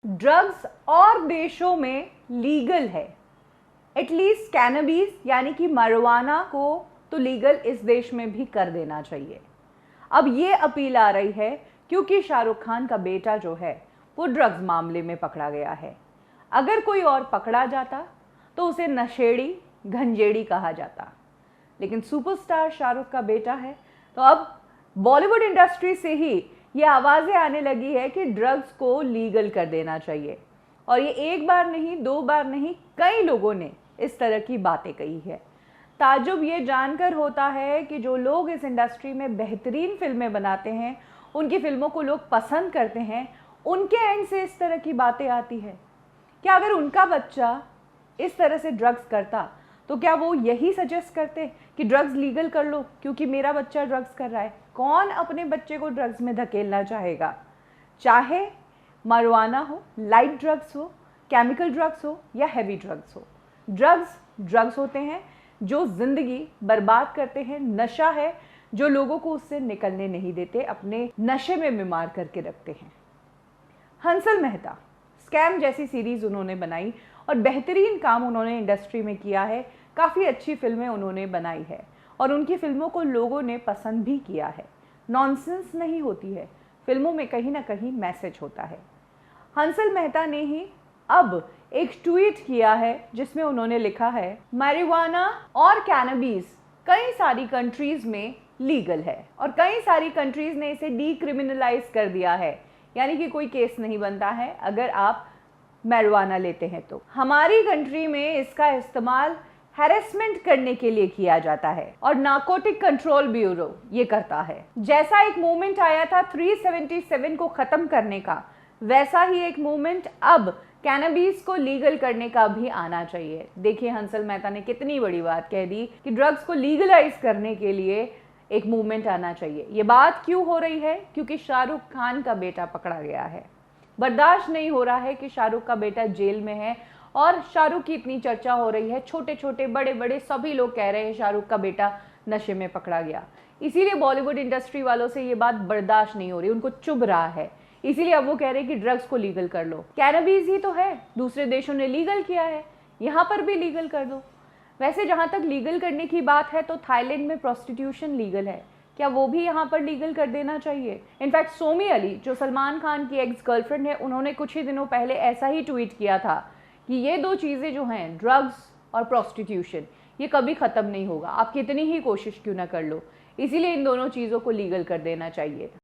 Drugs और देशों में लीगल है, एटलीस्ट कैनबीज यानी कि marijuana को तो लीगल इस देश में भी कर देना चाहिए। अब ये अपील आ रही है क्योंकि शाहरुख खान का बेटा जो है वो ड्रग्स मामले में पकड़ा गया है। अगर कोई और पकड़ा जाता तो उसे नशेड़ी गंजेड़ी कहा जाता, लेकिन सुपरस्टार शाहरुख का बेटा है तो अब बॉलीवुड इंडस्ट्री से ही ये आवाज़ें आने लगी है कि ड्रग्स को लीगल कर देना चाहिए। और ये एक बार नहीं, दो बार नहीं, कई लोगों ने इस तरह की बातें कही है। ताज्जुब ये जानकर होता है कि जो लोग इस इंडस्ट्री में बेहतरीन फिल्में बनाते हैं, उनकी फिल्मों को लोग पसंद करते हैं, उनके एंड से इस तरह की बातें आती है। क्या अगर उनका बच्चा इस तरह से ड्रग्स करता तो क्या वो यही सजेस्ट करते कि ड्रग्स लीगल कर लो क्योंकि मेरा बच्चा ड्रग्स कर रहा है? कौन अपने बच्चे को ड्रग्स में धकेलना चाहेगा? चाहे marijuana हो, लाइट ड्रग्स हो, केमिकल ड्रग्स हो या हैवी ड्रग्स हो, ड्रग्स होते हैं जो ज़िंदगी बर्बाद करते हैं। नशा है जो लोगों को उससे निकलने नहीं देते, अपने नशे में बीमार करके रखते हैं। हंसल मेहता स्कैम जैसी सीरीज़ उन्होंने बनाई और बेहतरीन काम उन्होंने इंडस्ट्री में किया है। काफ़ी अच्छी फिल्में उन्होंने बनाई है और उनकी फिल्मों को लोगों ने पसंद भी किया है। नॉनसेंस नहीं होती है, फिल्मों में कहीं ना कहीं मैसेज होता है। हंसल मेहता ने ही अब एक ट्वीट किया है जिसमें उन्होंने लिखा है, marijuana और कैनबीज कई सारी कंट्रीज़ में लीगल है और कई सारी कंट्रीज़ ने इसे डीक्रिमिनलाइज कर दिया है, यानी कि कोई केस नहीं बनता है अगर आप marijuana लेते हैं तो। हमारी कंट्री में इसका इस्तेमाल हैरेसमेंट करने के लिए किया जाता है और नार्कोटिक कंट्रोल ब्यूरो ये करता है। जैसा एक मूवमेंट आया था 377 को ख़त्म करने का, वैसा ही एक मूवमेंट अब कैनबीज को लीगल करने का भी आना चाहिए। देखिए हंसल मेहता ने कितनी बड़ी बात कह दी कि ड्रग्स को लीगलाइज करने के लिए एक मूवमेंट आना चाहिए। ये बात क्यों हो रही है? क्योंकि शाहरुख खान का बेटा पकड़ा गया है। बर्दाश्त नहीं हो रहा है कि शाहरुख का बेटा जेल में है और शाहरुख की इतनी चर्चा हो रही है। छोटे छोटे बड़े बड़े सभी लोग कह रहे हैं शाहरुख का बेटा नशे में पकड़ा गया। इसीलिए बॉलीवुड इंडस्ट्री वालों से ये बात बर्दाश्त नहीं हो रही, उनको चुभ रहा है। इसीलिए अब वो कह रहे हैं कि ड्रग्स को लीगल कर लो। कैनबीज ही तो है, दूसरे देशों ने लीगल किया है, यहाँ पर भी लीगल कर दो। वैसे जहाँ तक लीगल करने की बात है तो थाईलैंड में प्रोस्टिट्यूशन लीगल है, क्या वो भी यहाँ पर लीगल कर देना चाहिए? इनफैक्ट सोमी अली जो सलमान खान की एक्स गर्लफ्रेंड है, उन्होंने कुछ ही दिनों पहले ऐसा ही ट्वीट किया था कि ये दो चीज़ें जो हैं, ड्रग्स और प्रोस्टिट्यूशन, ये कभी ख़त्म नहीं होगा, आप कितनी ही कोशिश क्यों ना कर लो। इसीलिए इन दोनों चीज़ों को लीगल कर देना चाहिए।